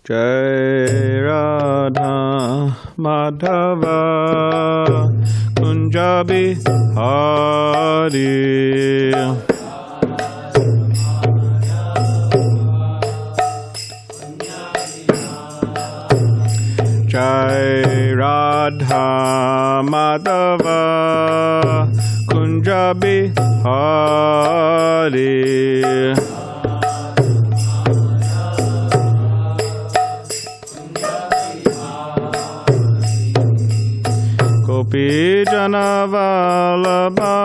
Jai Radha Madhava Kunja Bihari Jai Radha Madhava Kunja Bihari Gopi Janavalabha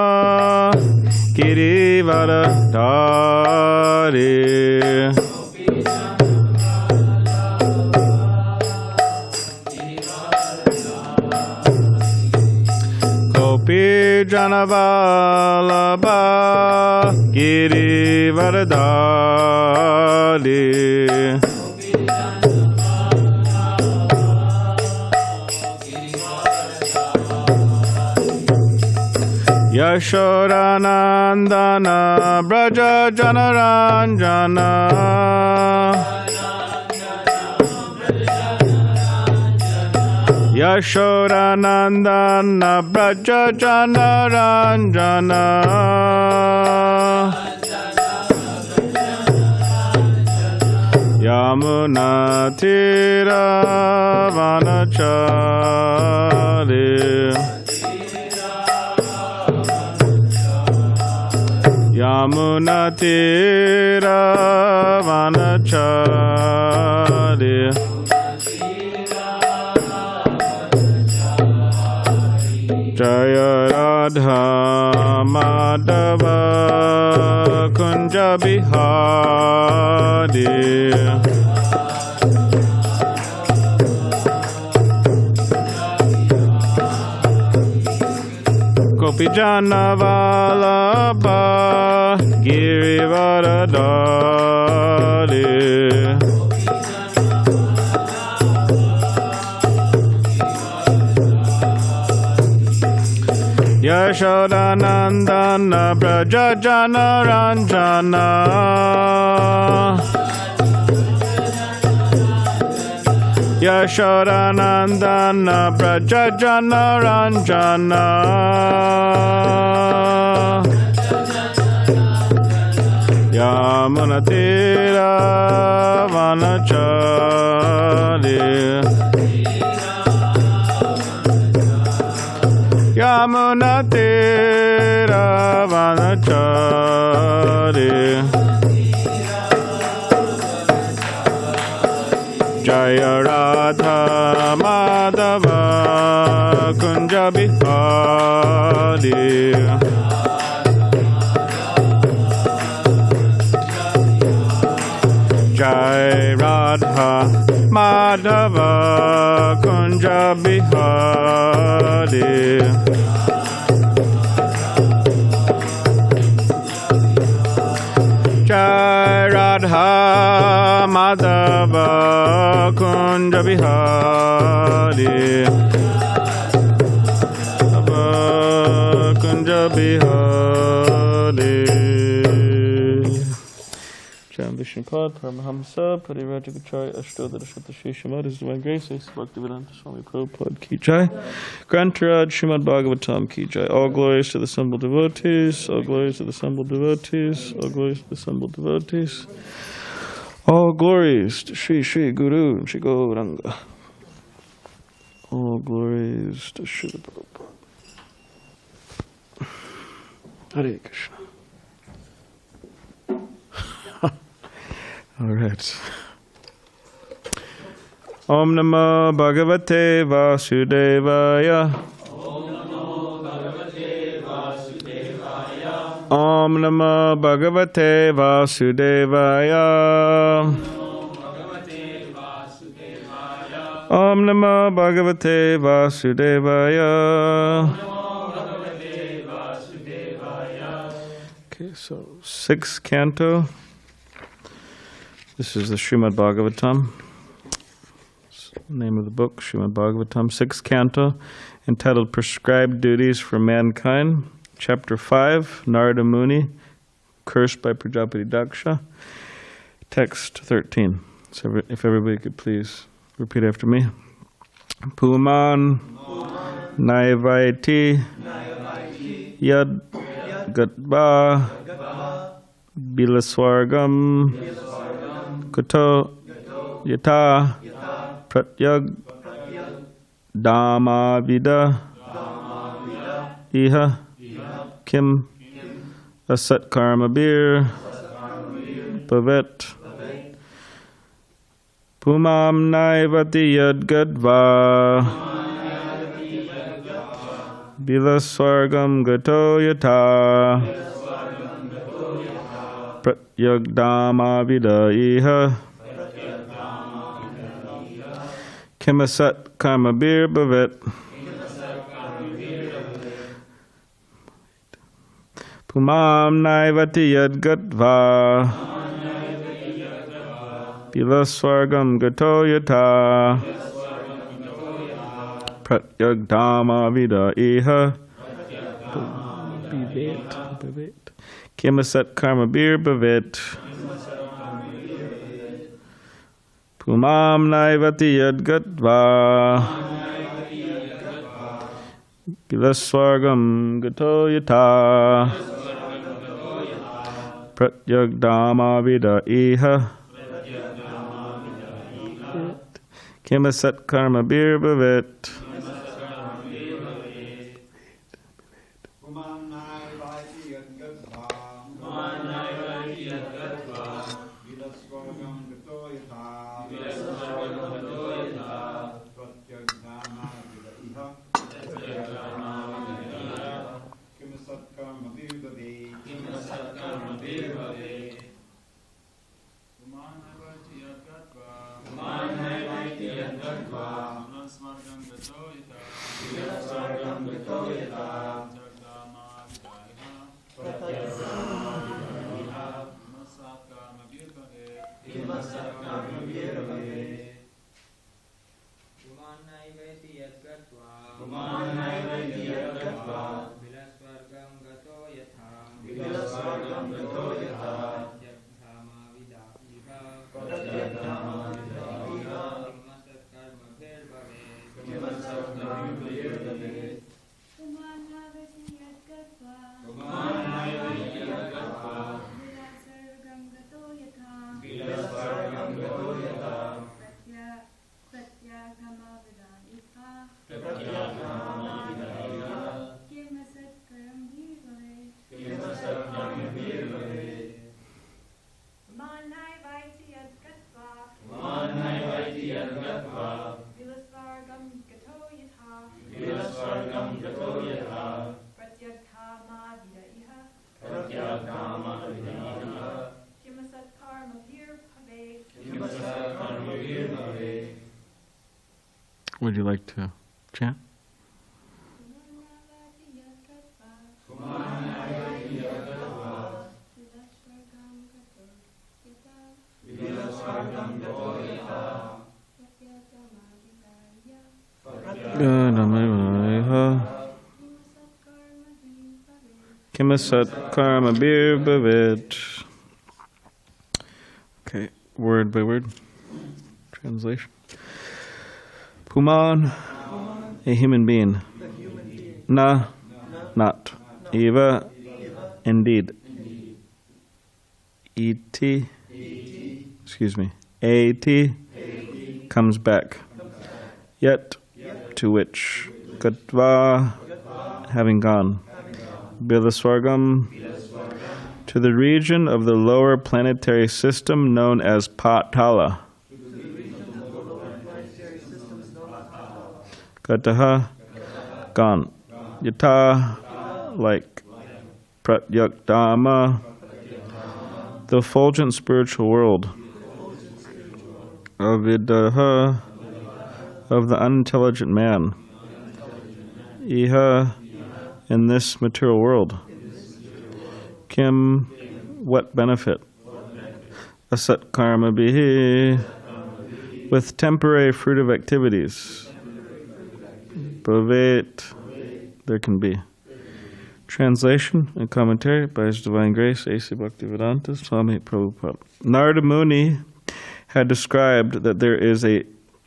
Girivaradhari Gopi Janavalabha Girivaradhari Yashodanandana Braja Janaranjana Yashodanandana Braja Janaranjana Yamuna Tira Vanachari Yamuna Tira Vanachari Jaya Radha Madhava Kunja Bihari Gopi Janavalabha Girivaradhari Yashodanandana Braja Janaranjana Yashodanandana Braja Janaranjana Yamuna Tira Vanachari Yamuna Tira Vanachari Jaya Radha Madhava Kunja Bihari Jai Radha Madhava Kunja Bihari Jai Radha Madhava Kunja Bihari Kunja Bihari Jam Vishnupad Paramahamsa Parivajagacharya Ashtodharashata Sheshamad His Divine Grace Ace Bhaktivedanta Swami Prabhupada Ki Jai Grantaraj Śrīmad-Bhāgavatam Ki Jai. All glories to the assembled devotees, all glories to the assembled devotees, all glories to the assembled devotees. All glories to Sri Guru and Shri Gauranga. All glories to Srila Prabhupada. Hare Krishna. All right. Om Namo Bhagavate Vasudevaya. Om Namo Bhagavate Vasudevaya. Om Namo Bhagavate Vasudevaya. Om Namo Bhagavate Vasudevaya. Okay, so 6th canto. This is the Śrīmad-Bhāgavatam. Name of the book, Śrīmad-Bhāgavatam, 6th canto, entitled Prescribed Duties for Mankind. Chapter 5, Narada Muni, cursed by Prajapati Daksha. Text 13. So if everybody could please repeat after me. Pumān naivaiti yad gatvā bilasvargam kuto yata pratyag dhamavida iha kim asat karma bir bhavet Pumān naivaiti yad gatvā bilasvargam gato yata pratyag dhamavida iha kim asat karma bir bhavet Pumān naivaiti yad gatvā bilasvargam gato yata pratyag dhamavida iha kim asat karma bir bhavet Pumān naivaiti yad gatvā bilasvargam gato yata pratyag dhamavida iha kim asat karma bir bhavet Pumān naivaiti yad gatvā bilasvargam gato yata pratyag dhamavida iha kim asat karma bir bhavet Pumān naivaiti yad gatvā bilasvargam gato yata Would you like to chant? Kim asat karma bir bhavet. Okay, word by word. Translation. Pumān, a human being. Na, not. Eva, indeed. Iti, ati, comes back. Yet, to which. Gatvā, having gone. Bilasvargam, to the region of the lower planetary system known as Patala. Gataha, gone. Yata, like. Pratyakdama, the effulgent spiritual world. Avidaha, of the unintelligent man. Iha, in this material world. Kim, what benefit? Asat karma bihi, with temporary fruitive activities. Bhavet, there can be. Translation and commentary by His Divine Grace, A.C. Bhaktivedanta Swami Prabhupada. Narada Muni had described that there is a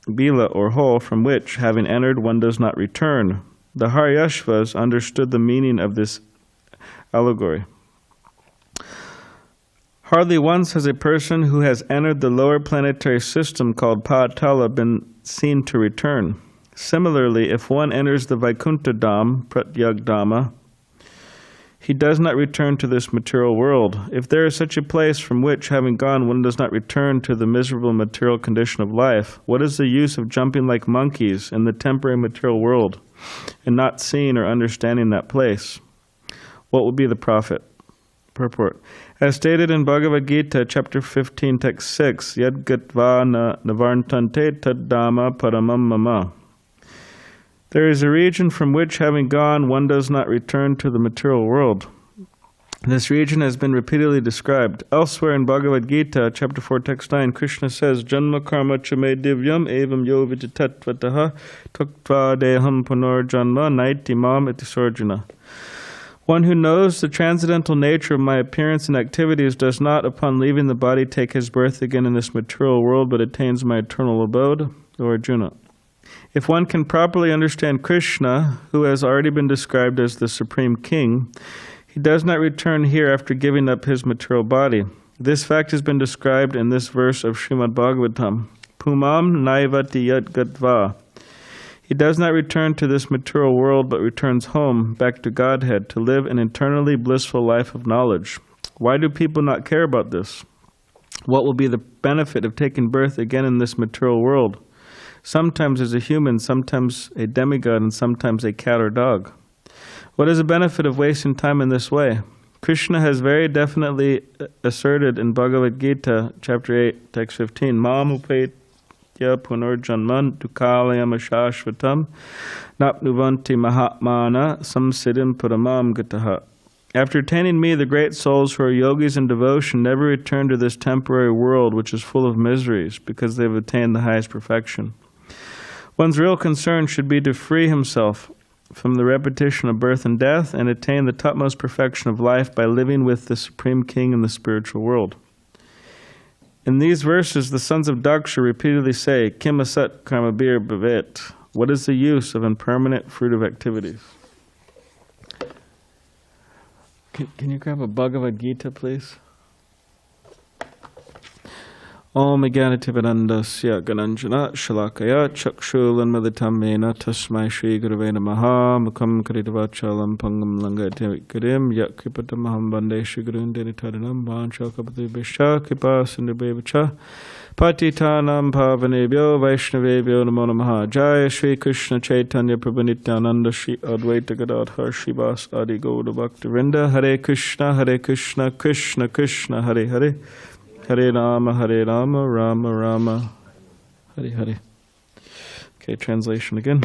bila or hole from which, having entered, one does not return. The Haryashvas understood the meaning of this allegory. Hardly once has a person who has entered the lower planetary system called Patala been seen to return. Similarly, if one enters the Vaikuntha Dham, Pratyagdhama, he does not return to this material world. If there is such a place from which, having gone, one does not return to the miserable material condition of life, what is the use of jumping like monkeys in the temporary material world and not seeing or understanding that place? What will be the profit? Purport. As stated in Bhagavad Gita, chapter 15, text 6, Yad gatvā navartante tad dhamma paramam mama. There is a region from which, having gone, one does not return to the material world. This region has been repeatedly described. Elsewhere in Bhagavad Gita, chapter 4, text 9, Krishna says, Janma karma chame divyam evam yo viditatvataha tuktva deham punarjanma naiti mam iti sarjana. One who knows the transcendental nature of my appearance and activities does not, upon leaving the body, take his birth again in this material world, but attains my eternal abode, O Arjuna. If one can properly understand Krishna, who has already been described as the Supreme King, he does not return here after giving up his material body. This fact has been described in this verse of Śrīmad-Bhāgavatam. Pumān naivaiti gatvā. He does not return to this material world, but returns home, back to Godhead, to live an eternally blissful life of knowledge. Why do people not care about this? What will be the benefit of taking birth again in this material world? Sometimes as a human, sometimes a demigod, and sometimes a cat or dog. What is the benefit of wasting time in this way? Krishna has very definitely asserted in Bhagavad Gita, chapter 8, text 15, Mam upet punarjanman dukalayam ashashvatam napnuvanti mahatmana samsiddhim paramam gataha. After attaining me, the great souls who are yogis in devotion never return to this temporary world which is full of miseries because they have attained the highest perfection. One's real concern should be to free himself from the repetition of birth and death and attain the topmost perfection of life by living with the Supreme King in the spiritual world. In these verses, the sons of Daksha repeatedly say, Kim asat karmabir bhavet. What is the use of impermanent fruitive activities? Can you grab a Bhagavad Gita, please? Om Jnanativedandasya Gananjana Shalakaya Chakshulanmaditam Mena Tasmai Shri Gurave Namaha Mukam Karitavachalam Pangam Langati Karim Yakripatamaham Bande Shri Gurun Denitaranam Bancha Kapati Bisha Kipa Sindhubevacha Patitanam Pavanebhyo Vaishnavebhyo Namo Namaha Jaya Shri Krishna Chaitanya Prabhu Nityananda Shri Advaita Gadadhar Shivas Adi Gauda Bhakti Vrinda Hare Krishna Krishna Krishna Hare Hare Hare Rama, Rama Rama, Hare Hare. Okay, translation again.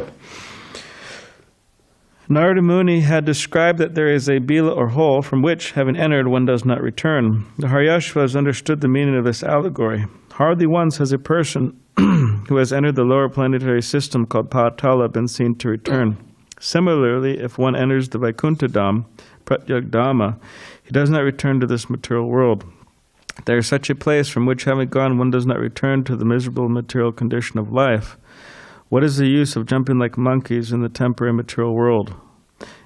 Narada Muni had described that there is a bila or hole from which, having entered, one does not return. The Haryashvas understood the meaning of this allegory. Hardly once has a person who has entered the lower planetary system called Patala been seen to return. Similarly, if one enters the Vaikuntha Dham, Pratyagdhama, he does not return to this material world. There is such a place from which, having gone, one does not return to the miserable material condition of life. What is the use of jumping like monkeys in the temporary material world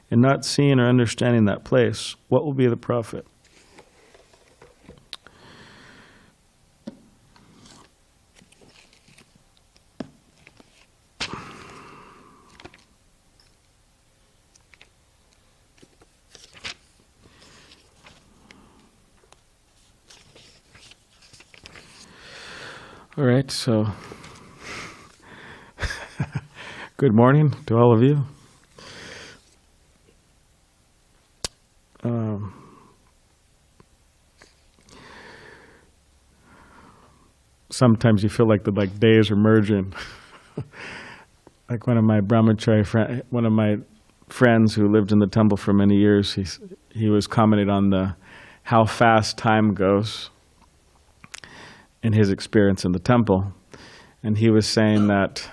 and not seeing or understanding that place? What will be the profit? All right, so good morning to all of you. Sometimes you feel like the days are merging. Like one of my brahmachari one of my friends who lived in the temple for many years, he was commenting on how fast time goes in his experience in the temple. And he was saying that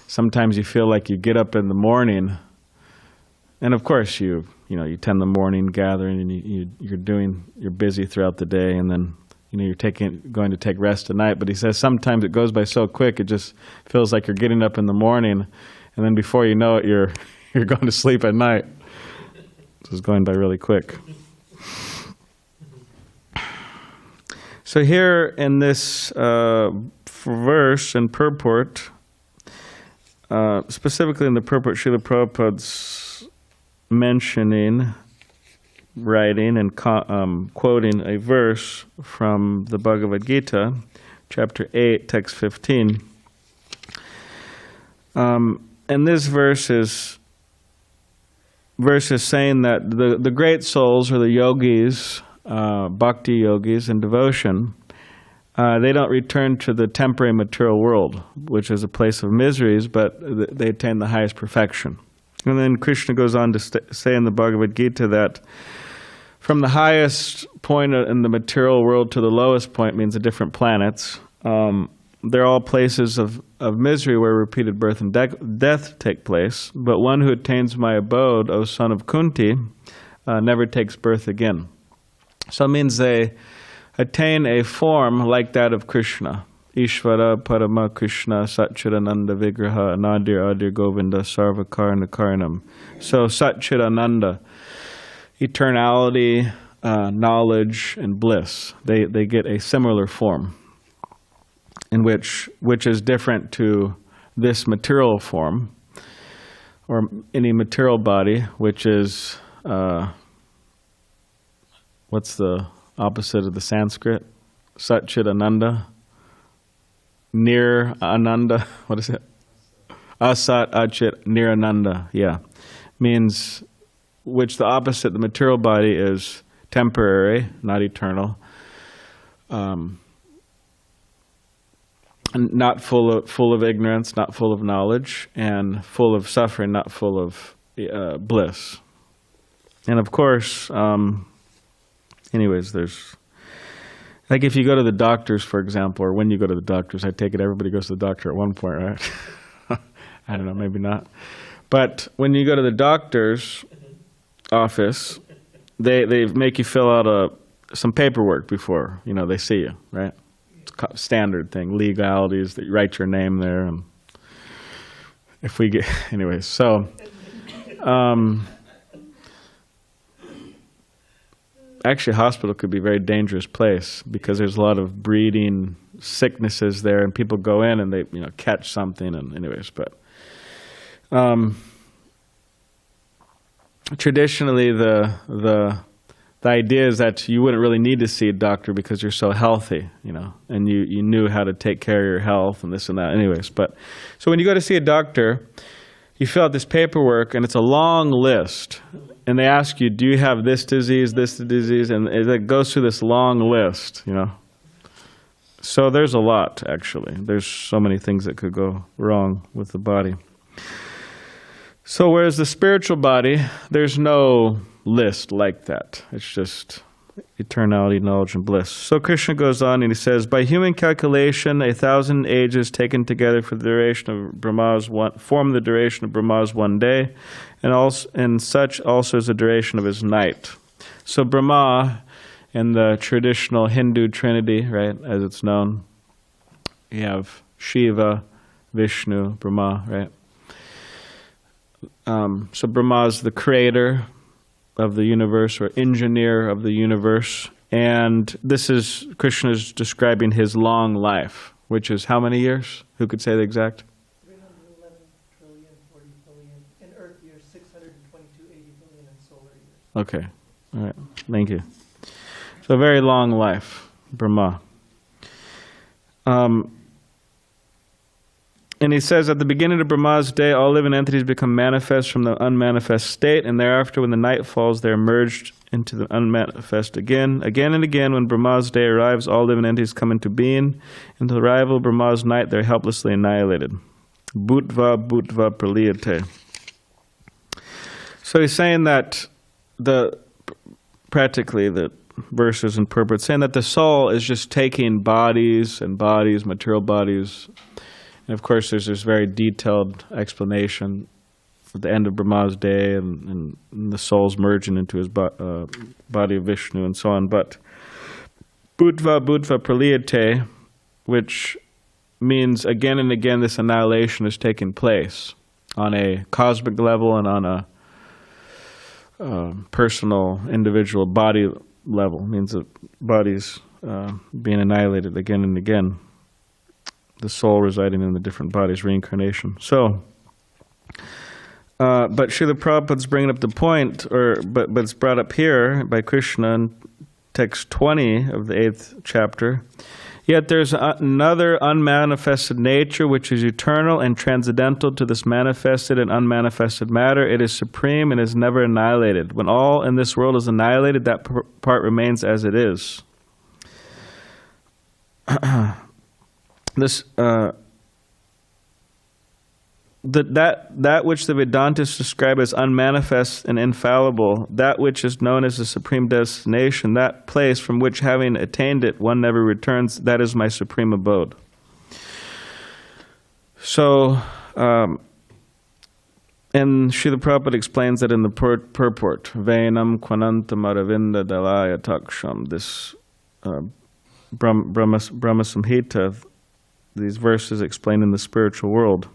sometimes you feel like you get up in the morning, and of course you attend the morning gathering and you're busy throughout the day, and then you're going to take rest at night. But he says sometimes it goes by so quick, it just feels like you're getting up in the morning, and then before you know it, you're going to sleep at night. So it's going by really quick. So here in this verse and purport, specifically in the purport, Srila Prabhupada's mentioning, writing, and quoting a verse from the Bhagavad Gita, chapter 8, text 15. And this verse is saying that the great souls, or the yogis, bhakti yogis in devotion, they don't return to the temporary material world, which is a place of miseries, but they attain the highest perfection. And then Krishna goes on to say in the Bhagavad Gita that from the highest point in the material world to the lowest point means the different planets. They're all places of misery where repeated birth and death take place. But one who attains my abode, O son of Kunti, never takes birth again. So it means they attain a form like that of Krishna. Ishvara Parama Krishna Satchidananda Vigraha Nadir Adir Govinda Sarvakarna Karnam. So Satchidananda, eternality, knowledge, and bliss. They get a similar form, in which is different to this material form, or any material body, which is, what's the opposite of the Sanskrit? Satchidananda. Nir Ananda. What is it? Asat Achit Nirananda. Yeah. Means, which the opposite, the material body, is temporary, not eternal. Not full of ignorance, not full of knowledge, and full of suffering, not full of bliss. And of course, anyways, there's, like if you go to the doctors, for example, or when you go to the doctors, I take it everybody goes to the doctor at one point, right? I don't know, maybe not. But when you go to the doctor's office, they make you fill out some paperwork before, they see you, right? Standard thing, legalities, that you write your name there, and if we get, anyways, so actually a hospital could be a very dangerous place because there's a lot of breeding sicknesses there, and people go in and they catch something, and anyways, but traditionally the idea is that you wouldn't really need to see a doctor because you're so healthy, and you knew how to take care of your health and this and that. Anyways, but so when you go to see a doctor, you fill out this paperwork, and it's a long list, and they ask you, do you have this disease, and it goes through this long list, So there's a lot, actually. There's so many things that could go wrong with the body. So whereas the spiritual body, there's no list like that. It's just eternality, knowledge, and bliss. So Krishna goes on and he says, by human calculation, 1,000 ages taken together for the duration of Brahma's form the duration of Brahma's one day, and such also is the duration of his night. So Brahma, in the traditional Hindu trinity, right, as it's known, you have Shiva, Vishnu, Brahma, right? So Brahma is the creator of the universe, or engineer of the universe, and this is, Krishna is describing his long life, which is how many years? Who could say the exact? 311 trillion, 40 billion, in Earth years, 622, 80 billion in solar years. Okay, all right, thank you. So a very long life, Brahma. And he says, at the beginning of Brahma's day, all living entities become manifest from the unmanifest state, and thereafter, when the night falls, they are merged into the unmanifest again. Again and again, when Brahma's day arrives, all living entities come into being. Into the arrival of Brahma's night, they are helplessly annihilated. Bhutva praliyate. So he's saying that practically the verses and purport, saying that the soul is just taking bodies, material bodies. And of course, there's this very detailed explanation at the end of Brahma's day, and the soul's merging into his body of Vishnu and so on. But Bhutva Bhutva Praliyate, which means again and again this annihilation is taking place on a cosmic level and on a personal, individual body level. It means that bodies being annihilated again and again. The soul residing in the different bodies, reincarnation. So, but Srila Prabhupada's bringing up the point, but it's brought up here by Krishna in text 20 of the 8th chapter. Yet there's another unmanifested nature which is eternal and transcendental to this manifested and unmanifested matter. It is supreme and is never annihilated. When all in this world is annihilated, that part remains as it is. This that which the Vedantists describe as unmanifest and infallible, that which is known as the supreme destination, that place from which, having attained it, one never returns, that is my supreme abode. So, and Srila Prabhupada explains that in the purport, Vainam Kvanantam Aravinda Dalaya Taksham, this Brahma Samhita, these verses explaining the spiritual world.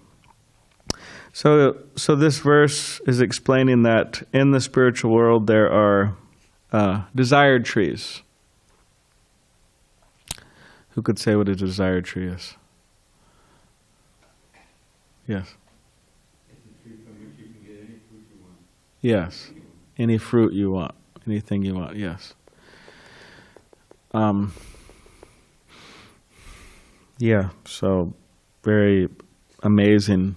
So this verse is explaining that in the spiritual world there are desired trees. Who could say what a desired tree is? Yes. It's a tree from which you can get any fruit you want. Yes. Any fruit you want. Anything you want. Yes. Yeah. So very amazing.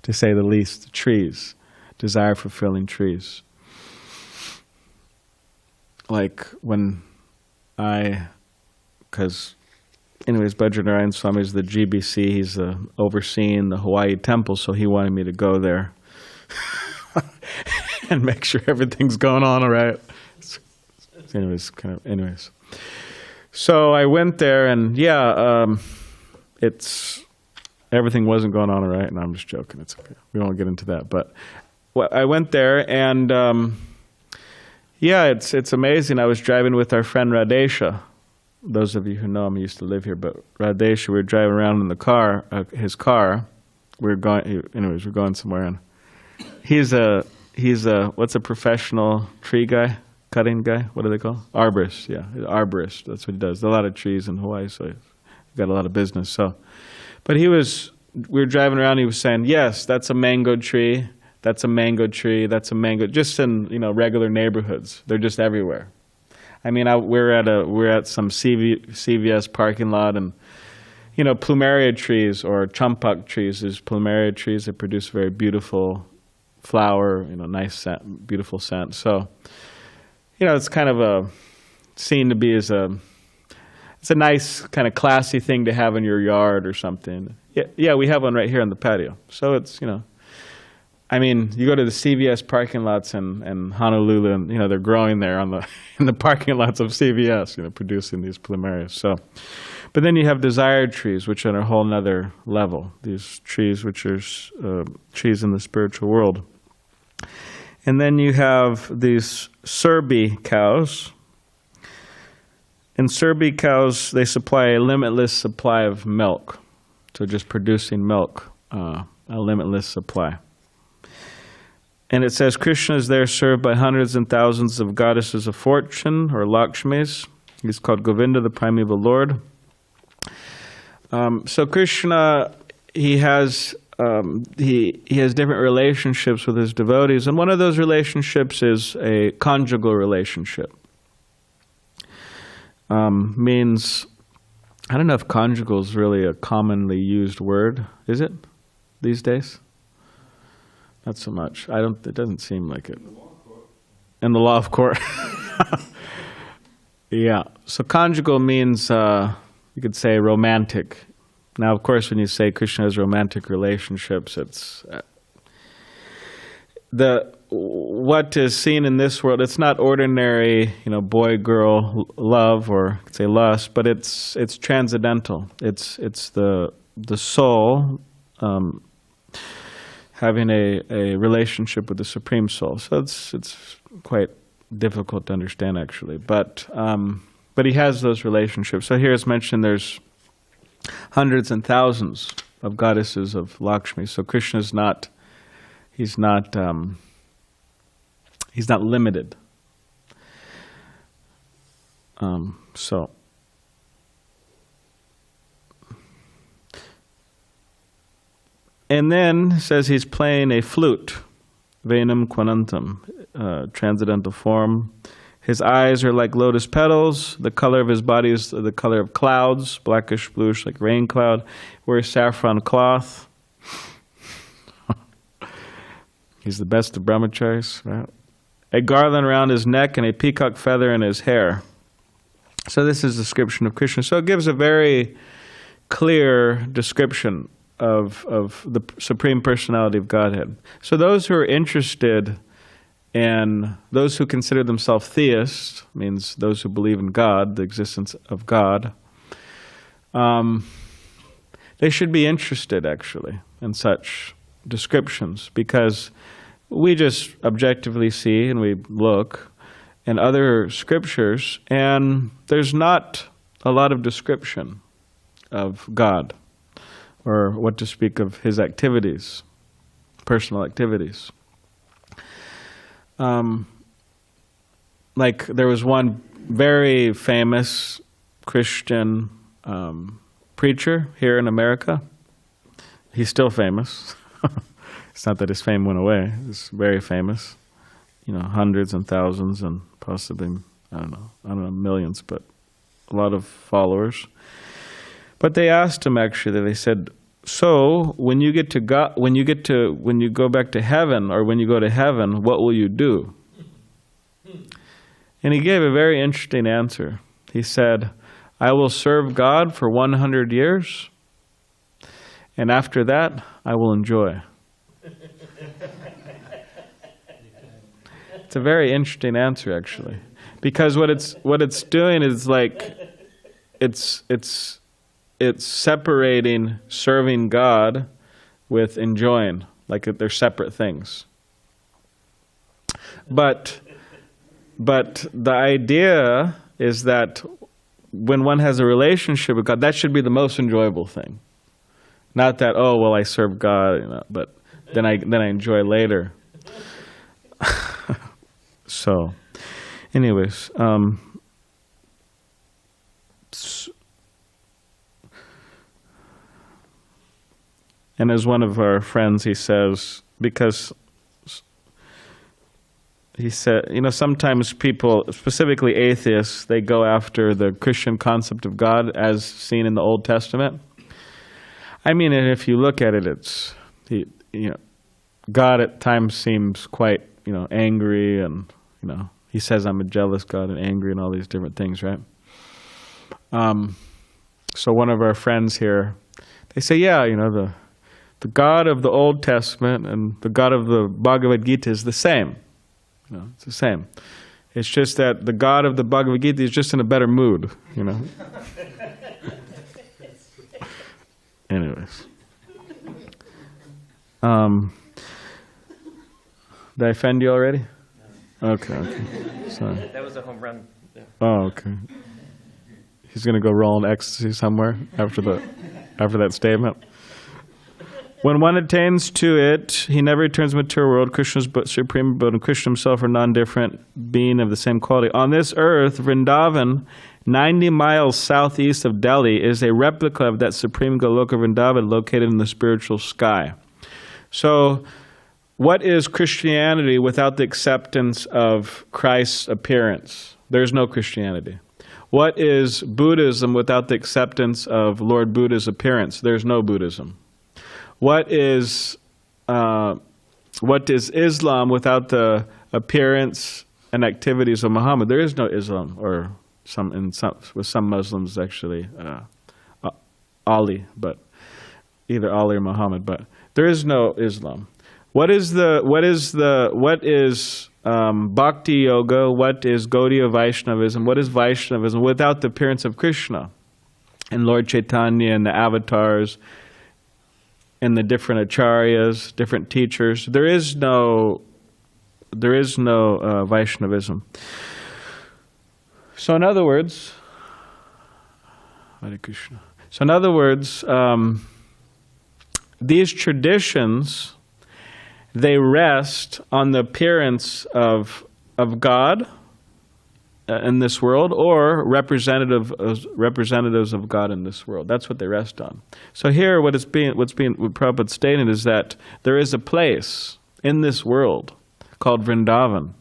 To say the least, trees, desire-fulfilling trees. Like when because Bajranarayan Swami is the GBC, he's overseeing the Hawaii temple, so he wanted me to go there and make sure everything's going on all right. Anyways. So I went there, and everything wasn't going on all right, and I'm just joking. It's okay. We won't get into that. But I went there, and it's amazing. I was driving with our friend Radesha. Those of you who know him, he used to live here. But Radesha, we were driving around in the car, his car. We're going somewhere, and he's a what's a professional tree guy, cutting guy? What do they call? Arborist. Yeah, arborist. That's what he does. There's a lot of trees in Hawaii, so he's got a lot of business. So. But we were driving around, he was saying, yes, that's a mango tree, that's a mango tree, that's a mango, just in, regular neighborhoods. They're just everywhere. I mean, we're at some CVS parking lot, and, plumeria trees or champak trees is plumeria trees that produce very beautiful flower, nice scent, beautiful scent. So, it's kind of seen to be as it's a nice kind of classy thing to have in your yard or something. Yeah, we have one right here on the patio. So it's, you go to the CVS parking lots in Honolulu, and, they're growing there in the parking lots of CVS, producing these plumerias. So, but then you have desired trees, which are on a whole nother level. These trees, which are trees in the spiritual world. And then you have these Serbi cows. And Serbi cows, they supply a limitless supply of milk. So just producing milk, a limitless supply. And it says, Krishna is there served by hundreds and thousands of goddesses of fortune, or Lakshmis. He's called Govinda, the primeval Lord. So Krishna, he has different relationships with his devotees. And one of those relationships is a conjugal relationship. Means, I don't know if conjugal is really a commonly used word. Is it these days? Not so much. It doesn't seem like it. In the law of court. Yeah. So conjugal means, you could say romantic. Now, of course, when you say Krishna has romantic relationships, it's what is seen in this world. It's not ordinary, boy-girl love, or say lust, but it's transcendental. It's the soul having a relationship with the Supreme Soul. So it's quite difficult to understand, actually. But But he has those relationships. So here it's mentioned there's hundreds and thousands of goddesses of Lakshmi. So Krishna's not, he's not limited. So. And then it says he's playing a flute, Venam Quanantam, transcendental form. His eyes are like lotus petals. The color of his body is the color of clouds, blackish, bluish, like rain cloud. Wears saffron cloth. He's the best of brahmacharis, right? A garland around his neck and a peacock feather in his hair. So this is a description of Krishna. So it gives a very clear description of the Supreme Personality of Godhead. So those who are interested and those who consider themselves theists, means those who believe in God, the existence of God, they should be interested, actually, in such descriptions, because we just objectively see and we look in other scriptures, and there's not a lot of description of God, or what to speak of his activities, personal activities. Like there was one very famous Christian preacher here in America. He's still famous. It's not that his fame went away. He's very famous. You know, hundreds and thousands and possibly, I don't know, millions, but a lot of followers. But they asked him actually, they said, so when you get to God, when you go back to heaven, or when you go to heaven, what will you do? And he gave a very interesting answer. He said, I will serve God for 100 years, and after that, I will enjoy. It's a very interesting answer, actually, because what it's doing is like it's separating serving God with enjoying, like they're separate things. But the idea is that when one has a relationship with God, that should be the most enjoyable thing. Not that, oh well, I serve God, you know, but then I enjoy later. So, anyways, and as one of our friends, he says, because he said, you know, sometimes people, specifically atheists, they go after the Christian concept of God as seen in the Old Testament. I mean, and if you look at it, it's, you know, God at times seems quite, you know, angry, and, you know, he says, I'm a jealous God and angry and all these different things, right? So one of our friends here, they say, yeah, you know, the God of the Old Testament and the God of the Bhagavad Gita is the same. You know, it's the same. It's just that the God of the Bhagavad Gita is just in a better mood, you know. Anyways. Did I offend you already? Okay. Sorry. That was a home run. Yeah. Oh, okay. He's going to go roll in ecstasy somewhere after that statement. When one attains to it, he never returns to the material world. Krishna's supreme abode and Krishna himself are non-different, being of the same quality. On this earth, Vrindavan, 90 miles southeast of Delhi, is a replica of that supreme Goloka Vrindavan located in the spiritual sky. So, what is Christianity without the acceptance of Christ's appearance? There's no Christianity. What is Buddhism without the acceptance of Lord Buddha's appearance? There's no Buddhism. What is Islam without the appearance and activities of Muhammad? There is no Islam, or with some Muslims actually Ali, but either Ali or Muhammad. But there is no Islam. What is Bhakti Yoga? What is Gaudiya Vaishnavism? What is Vaishnavism without the appearance of Krishna and Lord Chaitanya and the avatars and the different acharyas, different teachers? There is no Vaishnavism. So in other words, Hare Krishna. So in other words, these traditions, they rest on the appearance of God in this world, or representatives of God in this world. That's what they rest on. So here, what Prabhupada stated is that there is a place in this world called Vrindavan,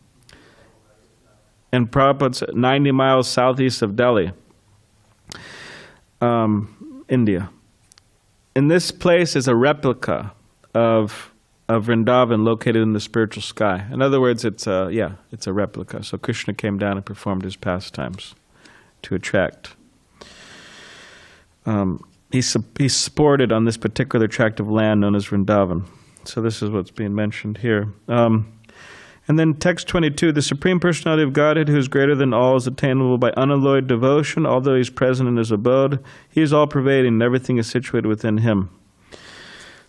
and Prabhupada's 90 miles southeast of Delhi, India. And this place is a replica of Vrindavan located in the spiritual sky. In other words, it's a replica. So Krishna came down and performed his pastimes to attract. He's sported on this particular tract of land known as Vrindavan. So this is what's being mentioned here. And then text 22, the Supreme Personality of Godhead, who is greater than all, is attainable by unalloyed devotion. Although he is present in his abode, he is all-pervading, and everything is situated within him.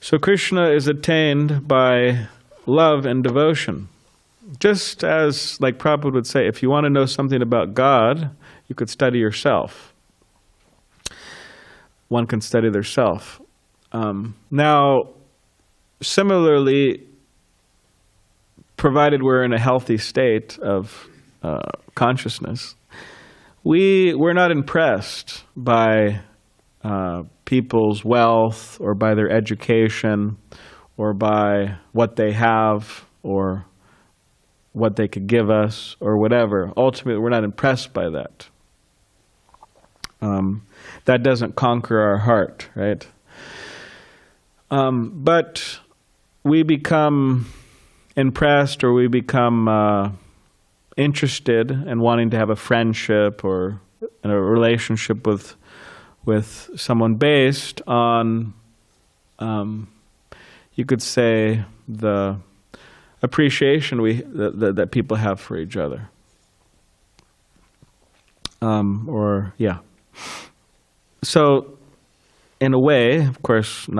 So Krishna is attained by love and devotion. Just as, like Prabhupada would say, if you want to know something about God, you could study yourself. One can study their self. Now, similarly, provided we're in a healthy state of consciousness, we're not impressed by people's wealth or by their education or by what they have or what they could give us or whatever. Ultimately, we're not impressed by that. That doesn't conquer our heart, right? But we become impressed, or we become interested in wanting to have a friendship or a relationship with someone based on, you could say, the appreciation that people have for each other. So, in a way, of course, it's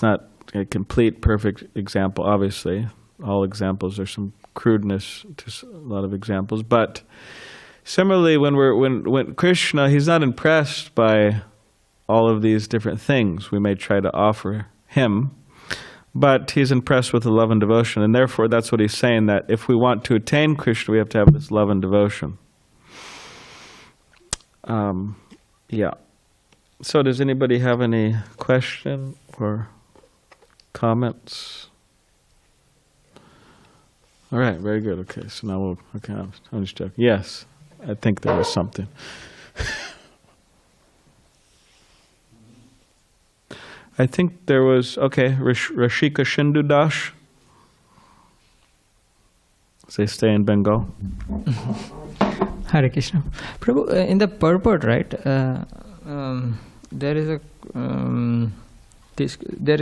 not a complete, perfect example, obviously. All examples, there's some crudeness to a lot of examples. But similarly, when Krishna, he's not impressed by all of these different things we may try to offer him, but he's impressed with the love and devotion. And therefore, that's what he's saying, that if we want to attain Krishna, we have to have this love and devotion. So does anybody have any question or comments? All right, very good. Okay, so now I'm just joking. Yes, I think there was something. I think there was, Rashika Shindu Dash. They stay in Bengal. Hare Krishna. Prabhu, in the purport, right, there is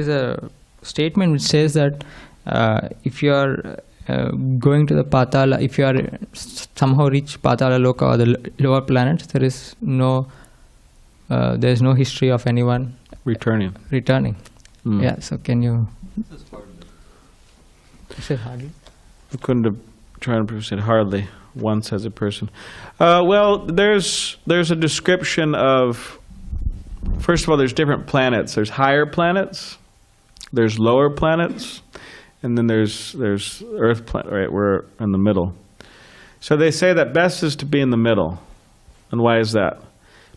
a statement which says that if you are going to the Patala, if you are somehow reach Patala Loka or the lower planets, there is no history of anyone returning. Mm. Yeah, so can you say hardly? I couldn't have tried to say hardly once as a person. Well, there's a description of, first of all, there's different planets. There's higher planets, there's lower planets, and then there's Earth planet, right? We're in the middle. So they say that best is to be in the middle. And why is that?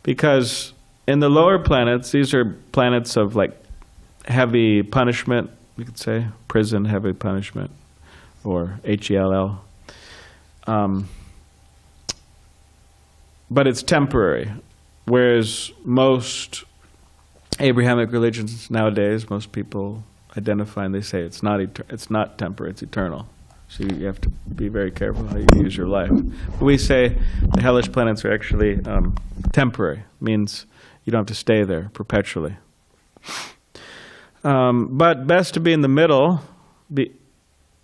Because in the lower planets, these are planets of like heavy punishment, you could say, prison, heavy punishment, or HELL. But it's temporary, whereas most Abrahamic religions nowadays, most people identify and they say it's not temporary, it's eternal. So you have to be very careful how you use your life. But we say the hellish planets are actually temporary, means you don't have to stay there perpetually. But best to be in the middle,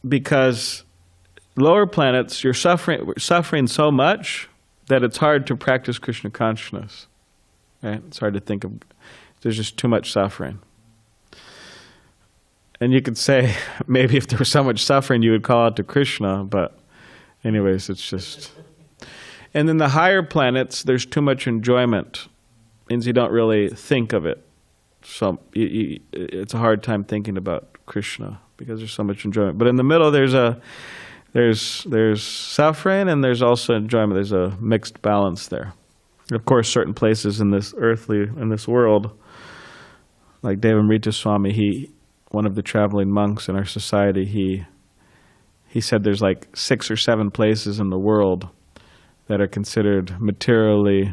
because lower planets, you're suffering so much that it's hard to practice Krishna consciousness. Right? It's hard to think of, there's just too much suffering. And you could say, maybe if there was so much suffering, you would call out to Krishna, but anyways, it's just... And then the higher planets, there's too much enjoyment. Means you don't really think of it. So it's a hard time thinking about Krishna because there's so much enjoyment. But in the middle, there's suffering and there's also enjoyment. There's a mixed balance there. Of course, certain places in this world, like Devamrita Swami, one of the traveling monks in our society, he said there's like 6 or 7 places in the world that are considered materially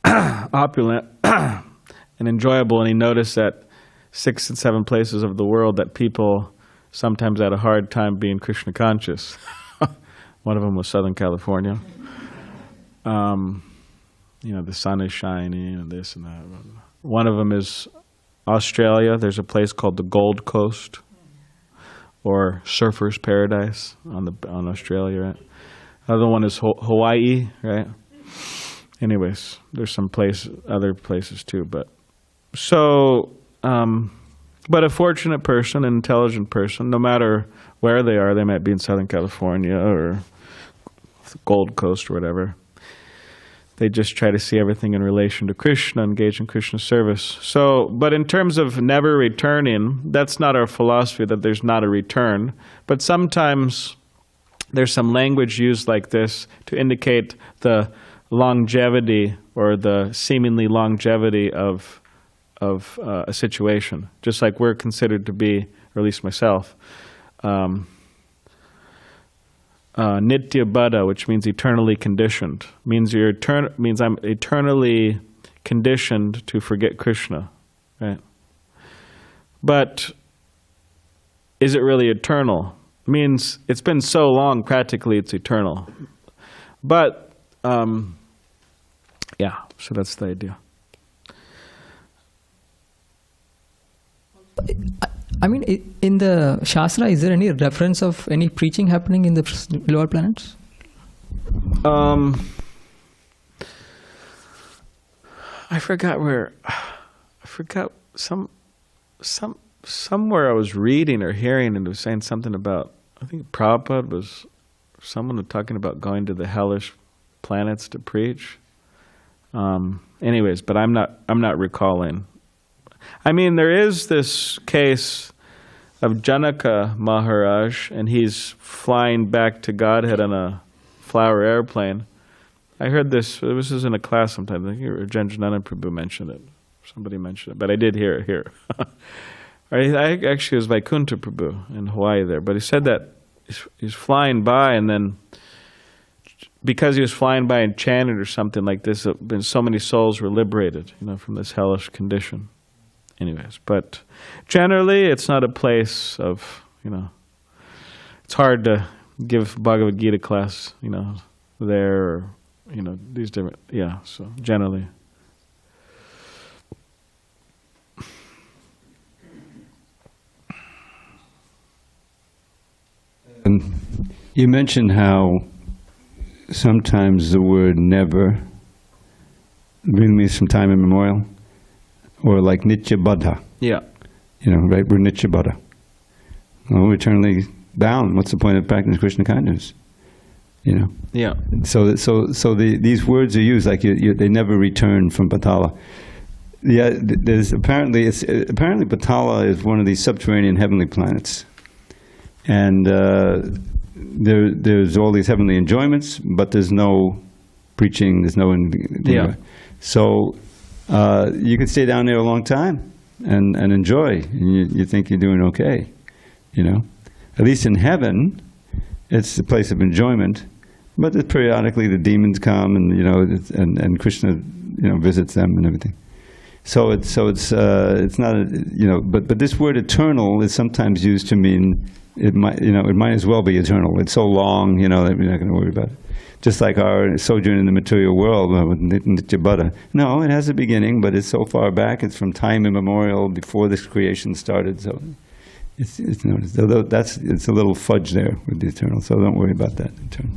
opulent and enjoyable, and he noticed that 6 and 7 places of the world that people sometimes had a hard time being Krishna conscious. One of them was Southern California. The sun is shining and this and that. One of them is Australia. There's a place called the Gold Coast, or Surfer's Paradise on Australia, right? Other one is Hawaii, right? Anyways, there's other places too, but a fortunate person, an intelligent person, no matter where they are, they might be in Southern California or the Gold Coast or whatever. They just try to see everything in relation to Krishna, engage in Krishna service. But in terms of never returning, that's not our philosophy, that there's not a return. But sometimes there's some language used like this to indicate the longevity or the seemingly longevity of a situation. Just like we're considered to be, or at least myself, nitya buddha, which means eternally conditioned, means I'm eternally conditioned to forget Krishna, right? But is it really eternal? Means it's been so long, practically it's eternal. But so that's the idea. I mean, in the Shastra, is there any reference of any preaching happening in the lower planets? I forgot where. Somewhere I was reading or hearing, and it was saying something about. I think Prabhupada was. Someone was talking about going to the hellish planets to preach. Anyways, but I'm not recalling. I mean, there is this case of Janaka Maharaj, and he's flying back to Godhead on a flower airplane. I heard this was in a class sometime. I think Janjanana Prabhu mentioned it. Somebody mentioned it, but I did hear it here. Actually, it was Vaikuntha Prabhu in Hawaii there, but he said that he's flying by, and then because he was flying by and chanted or something like this, been so many souls were liberated, from this hellish condition. Anyways, but generally it's not a place of, it's hard to give Bhagavad Gita class, there, or, these different, so generally. You mentioned how sometimes the word never brings me some time immemorial, or like nitya buddha. Yeah. Right? We're nitya buddha. Well, we're eternally bound. What's the point of practicing Krishna kindness? Yeah. So these words are used like they never return from Patala. Yeah, there's apparently Patala is one of these subterranean heavenly planets, and there's all these heavenly enjoyments, but there's no preaching. There's no. So you could stay down there a long time and enjoy. And you think you're doing okay, At least in heaven, it's a place of enjoyment. But periodically the demons come, and and Krishna visits them and everything. So it's not but this word eternal is sometimes used to mean it might as well be eternal. It's so long that we're not going to worry about it. Just like our sojourn in the material world with Nitya Buddha. No, it has a beginning, but it's so far back. It's from time immemorial, before this creation started. So it's noticed. Although it's a little fudge there with the eternal. So don't worry about that. Eternal.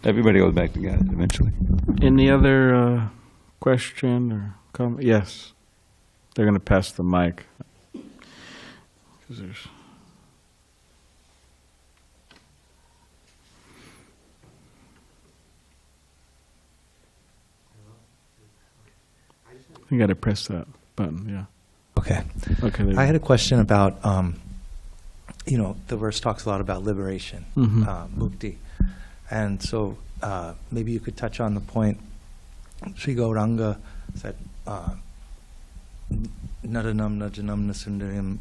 Everybody goes back to God eventually. Any other question or comment? Yes. They're going to pass the mic. 'Cause there's... You got to press that button. Yeah. Okay. Okay. There you I go. had a question about, the verse talks a lot about liberation, mukti. And so maybe you could touch on the point, Sri Gauranga said, Nadanam Najanam Nasundarim,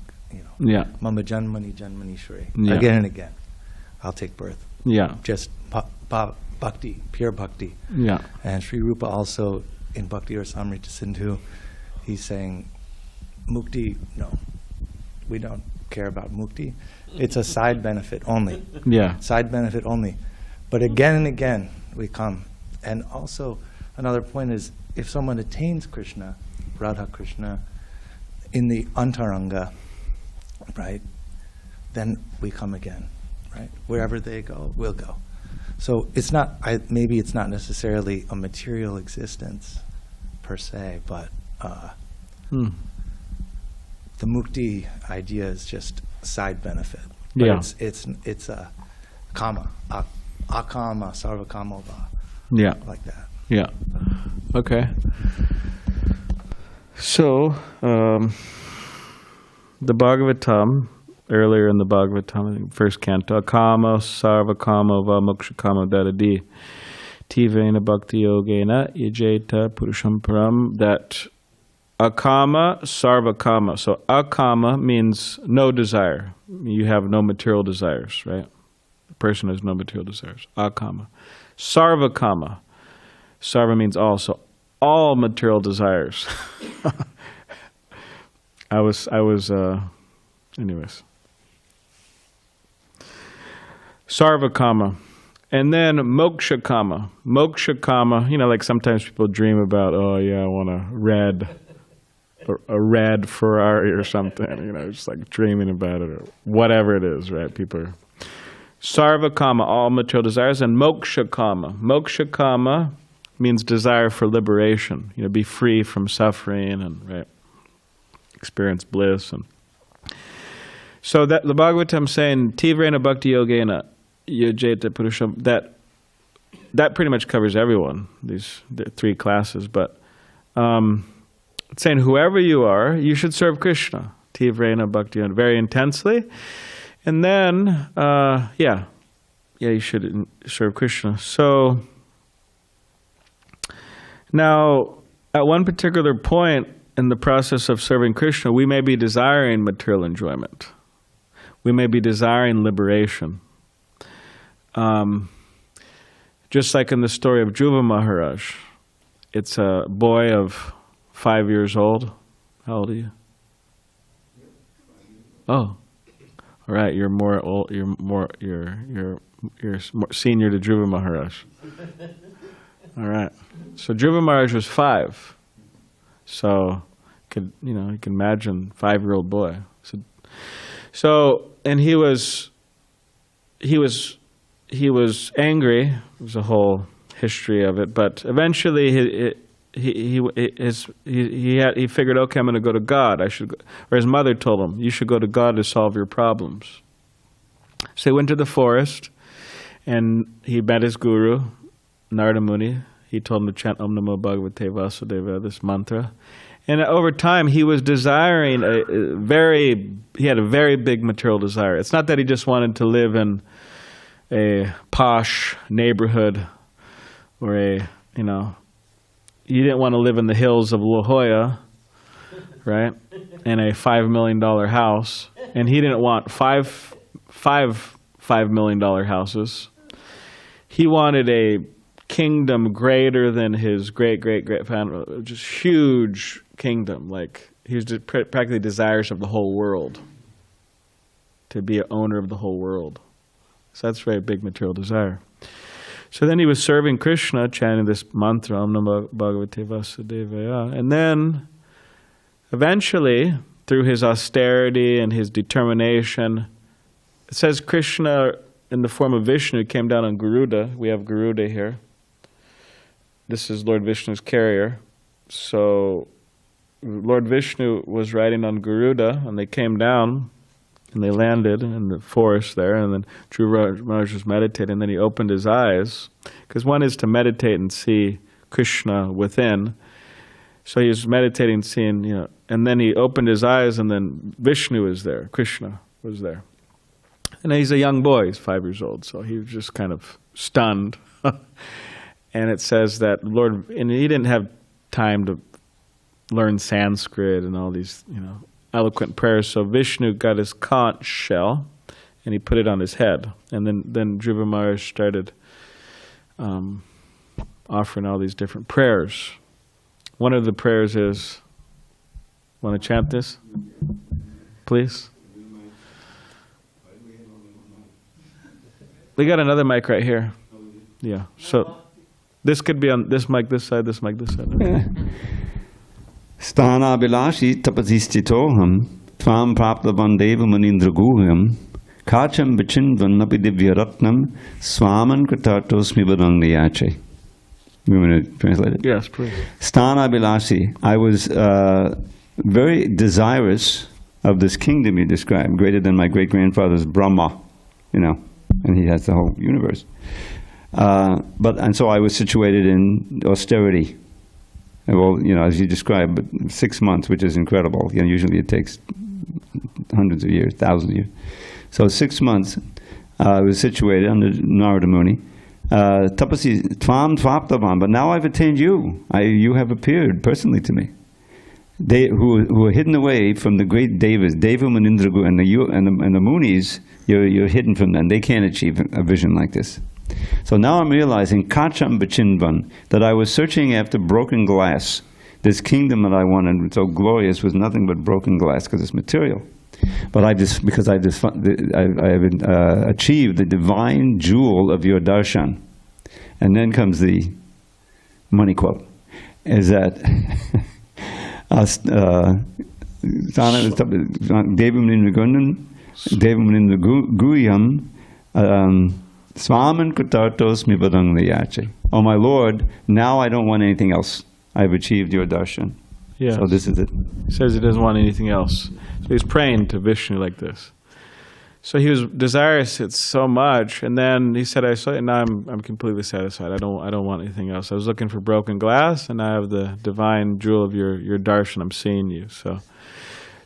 Yeah. Mama Janmani Janmani Shri. Yeah. Again and again, I'll take birth. Yeah. Just bhakti, pure bhakti. Yeah. And Sri Rupa also, in Bhakti Rasamrita Sindhu, he's saying, mukti, no, we don't care about mukti. It's a side benefit only. Yeah. Side benefit only. But again and again, we come. And also, another point is, if someone attains Krishna, Radha Krishna, in the antaranga, right, then we come again, right? Wherever they go, we'll go. So it's not, maybe it's not necessarily a material existence per se, but the mukti idea is just side benefit. But Yeah. it's a kama, akama, sarva kama va, Yeah. like that. Yeah. Okay. So, the Bhagavatam, earlier in the Bhagavatam, I think first canto, Kama, Sarva Kama, Va Moksha Kama, Dadadi, Tivena Bhakti Yogena, Yajeta Purusham Param, that Akama, Sarva Kama. So, Akama means no desire. You have no material desires, right? The person has no material desires. Akama. Sarva Kama. Sarva means all. So, all material desires. Anyways. Sarva Kama. And then Moksha Kama. Moksha Kama, like sometimes people dream about, oh yeah, I want a red Ferrari or something, just like dreaming about it or whatever it is, right? People are. Sarva Kama, all material desires, and Moksha Kama. Moksha Kama means desire for liberation, be free from suffering and right, experience bliss. And so that the Bhagavatam saying Tivrena Bhakti Yogena Yajeta Purusham, that pretty much covers everyone, these three classes, but it's saying whoever you are, you should serve Krishna, Tivrena Bhakti Yogena, very intensely, and then you should serve Krishna. So now, at one particular point in the process of serving Krishna, we may be desiring material enjoyment. We may be desiring liberation. Just like in the story of Dhruva Maharaj, it's a boy of 5 years old. How old are you? Oh, all right. You're more old. You're more senior to Dhruva Maharaj. All right. So Dhruva Maharaj was 5. So you can imagine 5-year-old boy. So and he was angry. There's a whole history of it, but eventually he figured, okay, I'm going to go to God. Or his mother told him, you should go to God to solve your problems. So he went to the forest, and he met his guru, Narada Muni. He told him to chant Om Namo Bhagavate Vasudeva, this mantra. And over time, he was desiring he had a very big material desire. It's not that he just wanted to live in a posh neighborhood or he didn't want to live in the hills of La Jolla, right? In a $5 million house. And he didn't want five $5 million houses. He wanted a kingdom greater than his great-great-great-family, just huge kingdom. Like, he was just practically desirous of the whole world, to be an owner of the whole world. So that's a very big material desire. So then he was serving Krishna, chanting this mantra, Om Namo Bhagavate Vasudevaya. And then, eventually, through his austerity and his determination, it says Krishna, in the form of Vishnu, came down on Garuda. We have Garuda here. This is Lord Vishnu's carrier. So Lord Vishnu was riding on Garuda, and they came down, and they landed in the forest there, and then Dhruva Maharaj was meditating, and then he opened his eyes, because one is to meditate and see Krishna within. So he was meditating, seeing, and then he opened his eyes, and then Vishnu was there, Krishna was there. And he's a young boy, he's 5 years old, so he was just kind of stunned. And it says that Lord, and he didn't have time to learn Sanskrit and all these, eloquent prayers. So Vishnu got his conch shell and he put it on his head. And then Dhruva Maharaj started offering all these different prayers. One of the prayers is, want to chant this? Please? We got another mic right here. Yeah. So this could be on this mic this side, this mic this side. Sthana bilashi tapasistitoham tvam praptavan deva manindra guhyam kacham vichinvannapi divyaratnam swaman kritatosmi varangniyache. You want to translate it? Yes, please. Sthana bilashi. I was very desirous of this kingdom you described, greater than my great-grandfather's Brahma, and he has the whole universe. And so I was situated in austerity. Well, as you described, but 6 months, which is incredible. Usually it takes hundreds of years, thousands of years. So 6 months, I was situated under Narada Muni. Tapasi tvam tvaptavam, but now I've attained you. You have appeared personally to me. They who are hidden away from the great devas, Deva Manindragu, and the Munis, you're hidden from them. They can't achieve a vision like this. So now I'm realizing, Kacham Bachinvan, that I was searching after broken glass. This kingdom that I wanted, so glorious, was nothing but broken glass because it's material. But I've achieved the divine jewel of your darshan. And then comes the money quote, is that Devam Nindragundan, Devam Nindraguyam, Swaman Kritartos Mivadanglayache. Oh my Lord, now I don't want anything else. I've achieved your darshan. Yes. So this is it. He says he doesn't want anything else. So he's praying to Vishnu like this. So he was desirous it so much, and then he said, "I saw it, and now I'm completely satisfied. I don't want anything else. I was looking for broken glass, and I have the divine jewel of your darshan. I'm seeing you."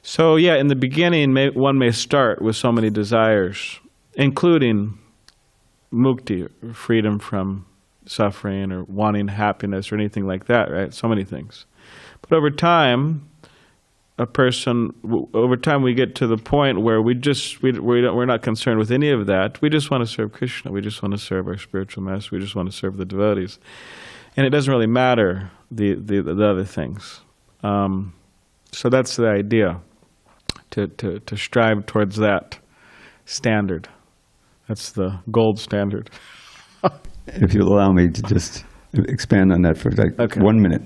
So yeah, in the beginning, one may start with so many desires, including mukti, freedom from suffering, or wanting happiness, or anything like that. Right? So many things. But over time, we get to the point where we're not concerned with any of that. We just want to serve Krishna. We just want to serve our spiritual master. We just want to serve the devotees, and it doesn't really matter the other things. So that's the idea, to strive towards that standard. That's the gold standard. If you'll allow me to just expand on that for Okay. 1 minute.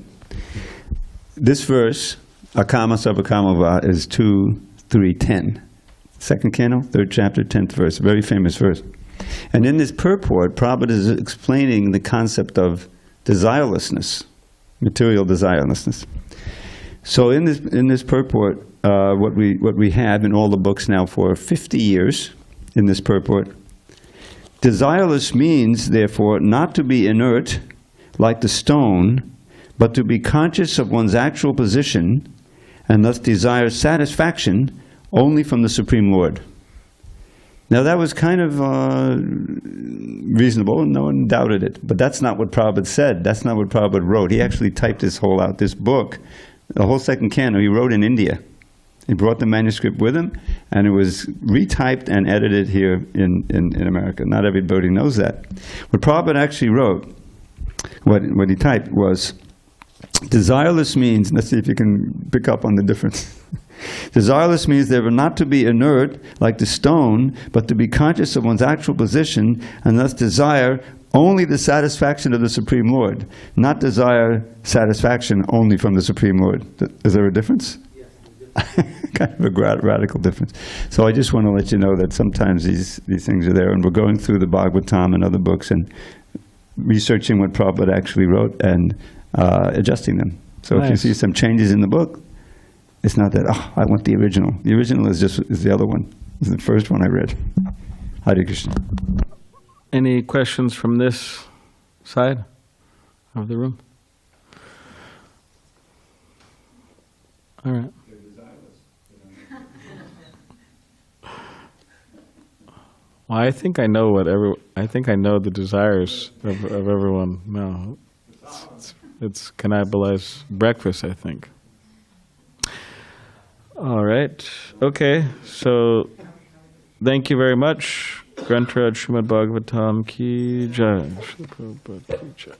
This verse, Akama Sabakama is 2:3:10. Second canto, 3rd chapter, 10th verse. Very famous verse. And in this purport, Prabhupada is explaining the concept of desirelessness, material desirelessness. So in this purport, what we have in all the books now for 50 years in this purport, desireless means, therefore, not to be inert like the stone, but to be conscious of one's actual position and thus desire satisfaction only from the Supreme Lord. Now that was kind of reasonable, and no one doubted it, but that's not what Prabhupada said. That's not what Prabhupada wrote. He actually typed this book, the whole second canto, he wrote in India. He brought the manuscript with him, and it was retyped and edited here in America. Not everybody knows that. What Prabhupada actually wrote, what he typed was, desireless means, let's see if you can pick up on the difference. Desireless means they were not to be inert like the stone, but to be conscious of one's actual position and thus desire only the satisfaction of the Supreme Lord, not desire satisfaction only from the Supreme Lord. Is there a difference? Yes. Kind of a radical difference. So I just want to let you know that sometimes these things are there, and we're going through the Bhagavatam and other books and researching what Prabhupada actually wrote and adjusting them. So Nice. if you see some changes in the book, it's not that, I want the original. The original is the other one. It's the first one I read. Hare Krishna. Any questions from this side of the room? All right. They're desireless. Well, I think I know I think I know the desires of everyone now. It's cannibalize breakfast, I think. All right. Okay. So, thank you very much. Grantaraj Śrīmad-Bhāgavatam ki jai. Śrīla Prabhupada ki jai.